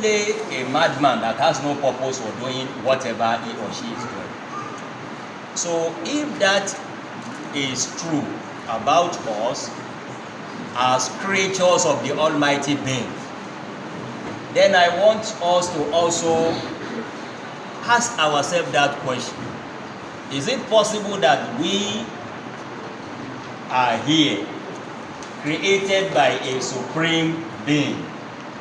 simply a madman that has no purpose for doing whatever he or she is doing. So if that is true about us as creatures of the Almighty Being, then I want us to also ask ourselves that question. Is it possible that we are here, created by a supreme being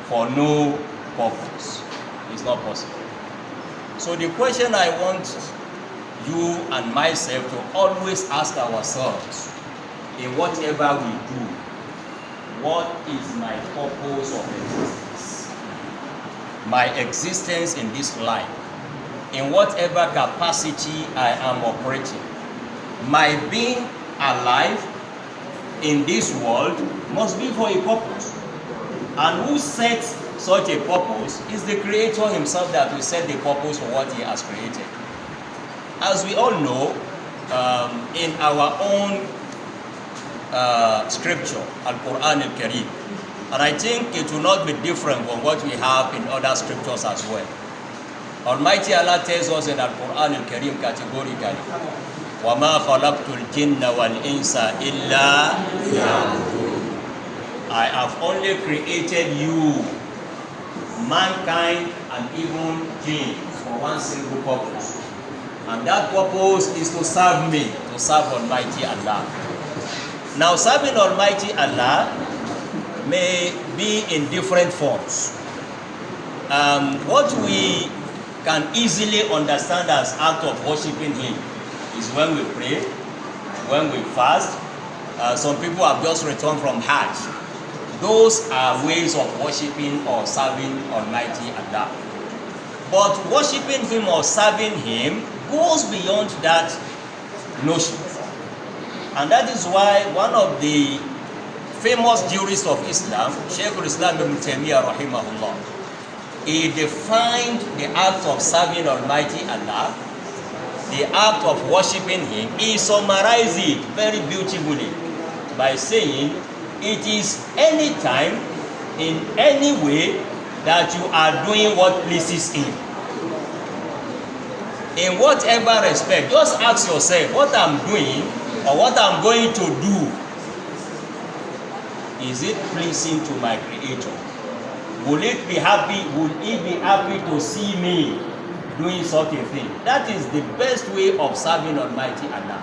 for no purpose? It's not possible. So the question I want you and myself to always ask ourselves in whatever we do, what is my purpose of existence? My existence in this life, in whatever capacity I am operating. My being alive in this world must be for a purpose. And who sets such a purpose is the Creator himself, that will set the purpose for what he has created. As we all know, in our own scripture, Al-Quran Al-Kareem, and I think it will not be different from what we have in other scriptures as well. Almighty Allah tells us in Al-Quran Al-Kareem categorically, وَمَا خَلَقْتُ الْجِنَّ وَالْإِنسَ إِلَّا لِيَعْبُدُونِ. I have only created you, mankind and even jinns, for one single purpose. And that purpose is to serve me, to serve Almighty Allah. Now, serving Almighty Allah may be in different forms. What we can easily understand as act of worshiping him is when we pray, when we fast. Some people have just returned from Hajj. Those are ways of worshiping or serving Almighty Allah. But worshiping him or serving him goes beyond that notion. And that is why one of the famous jurists of Islam, Shaykh al-Islam ibn Taymiyyah rahimahullah, he defined the act of serving Almighty Allah, the act of worshiping him. He summarized it very beautifully by saying, it is any time, in any way, that you are doing what pleases him. In whatever respect, just ask yourself, what I'm doing or what I'm going to do, is it pleasing to my Creator? Will he be happy to see me doing such a thing? That is the best way of serving Almighty Allah.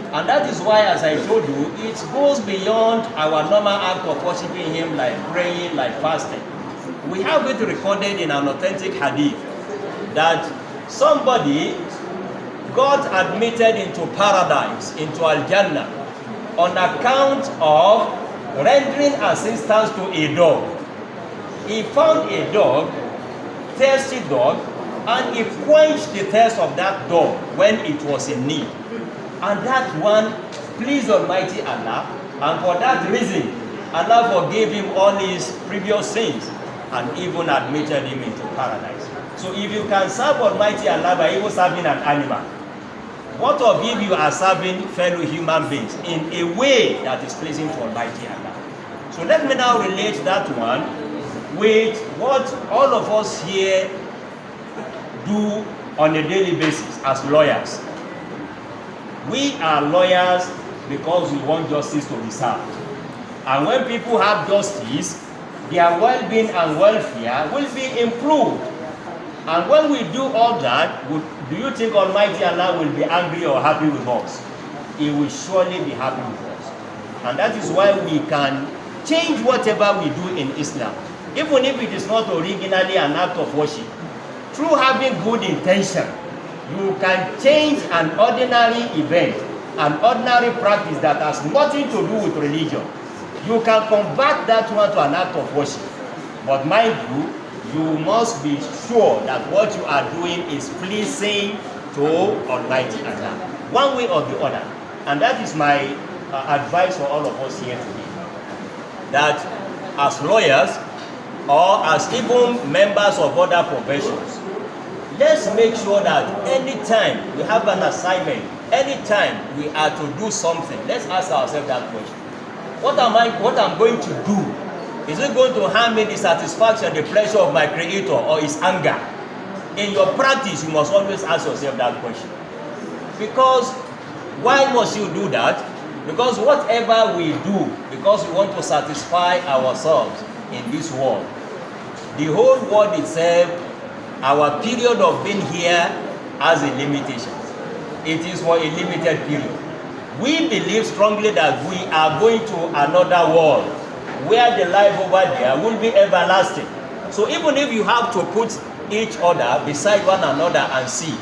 And that is why, as I told you, it goes beyond our normal act of worshiping him, like praying, like fasting. We have it recorded in an authentic hadith that somebody got admitted into paradise, into Al-Jannah, on account of rendering assistance to a dog. He found a dog, thirsty dog, and he quenched the thirst of that dog when it was in need. And that one pleased Almighty Allah, and for that reason, Allah forgave him all his previous sins and even admitted him into paradise. So if you can serve Almighty Allah by even serving an animal, what of if you are serving fellow human beings in a way that is pleasing to Almighty Allah? So let me now relate that one with what all of us here do on a daily basis as lawyers. We are lawyers because we want justice to be served. And when people have justice, their well-being and welfare will be improved. And when we do all that, do you think Almighty Allah will be angry or happy with us? He will surely be happy with us. And that is why we can change whatever we do in Islam, even if it is not originally an act of worship. Through having good intention, you can change an ordinary event, an ordinary practice that has nothing to do with religion. You can convert that one to an act of worship. But mind you, you must be sure that what you are doing is pleasing to Almighty Allah, one way or the other. And that is my advice for all of us here today. That as lawyers, or as even members of other professions, let's make sure that anytime we have an assignment, anytime we are to do something, let's ask ourselves that question. What I'm going to do Is it going to harm me the satisfaction, the pleasure of my Creator, or is anger? In your practice, you must always ask yourself that question. Because why must you do that? Because whatever we do, because we want to satisfy ourselves in this world, the whole world itself, our period of being here has a limitation. It is for a limited period. We believe strongly that we are going to another world where the life over there will be everlasting. So even if you have to put each other beside one another and see,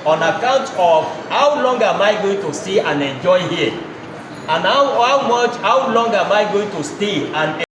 on account of how long am I going to stay and enjoy here, and how long am I going to stay and